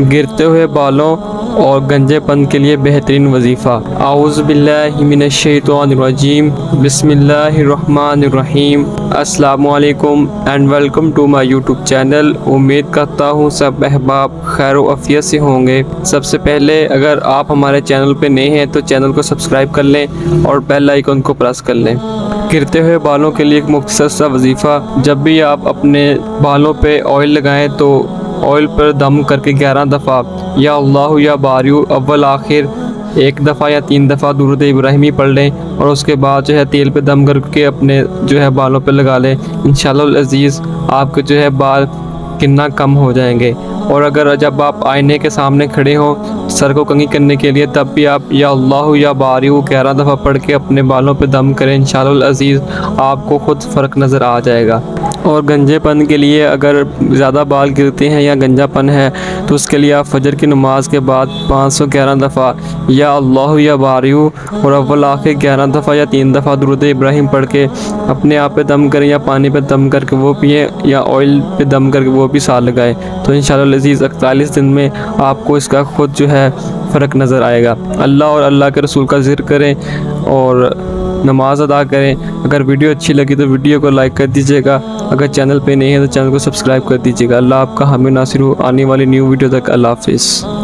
गिरते हुए बालों और गंजेपन के लिए बेहतरीन वजीफ़ा। आऊज़ु बिल्लाहि मिनश शैतानिर्रजीम, बिस्मिल्लाहिर्रहमानिर्रहीम। अस्सलामु अलैकुम and welcome to my YouTube channel. उम्मीद करता हूँ सब अहबाब खैर व आफियत से होंगे। सबसे पहले अगर आप हमारे चैनल पे नए हैं तो चैनल को सब्सक्राइब कर लें और बेल आइकन को प्रेस कर लें। गिरते हुए बालों के लिए एक मुख्तसर सा वजीफ़ा। जब भी आप अपने बालों पे ऑयल लगाएं तो ऑयल पर दम करके 11 दफ़ा या अल्लाह या बारियू अव्वल आखिर एक दफ़ा या 3 दफ़ा दुरूद इब्राहिमी पढ़ लें और उसके बाद जो है तेल पे दम करके अपने जो है बालों पे लगा लें। इंशाअल्लाह अज़ीज़ आपके जो है बाल कितना कम हो जाएंगे। और अगर जब आप आईने के सामने खड़े हों सर को कंघी करने के लिए तब भी आप या अल्लाह या बारियू 11 दफ़ा पढ़ के अपने बालों पे दम करें। इंशाअल्लाह अज़ीज़ आपको ख़ुद फ़र्क नज़र आ जाएगा। और गंजेपन के लिए अगर ज़्यादा बाल गिरते हैं या गंजापन है तो उसके लिए आप फजर की नमाज़ के बाद 511 दफ़ा या अल्लाह या बारियू और अव्वल आखिर 11 दफ़ा या 3 दफ़ा दुरूद इब्राहिम पढ़ के अपने आप पे दम करें या पानी पे दम करके वो पिएँ या ऑयल पे दम करके वो भी साल लगाएं। तो इंशाअल्लाह अज़ीज़ 41 दिन में आपको इसका खुद जो है फ़र्क नज़र आएगा। अल्लाह और अल्लाह के रसूल का ज़िक्र करें और नमाज अदा करें। अगर वीडियो अच्छी लगी तो वीडियो को लाइक कर दीजिएगा। अगर चैनल पे नहीं है तो चैनल को सब्सक्राइब कर दीजिएगा। अल्लाह आपका हामी नासिर हो। आने वाली न्यू वीडियो तक अल्लाह हाफ़िज़।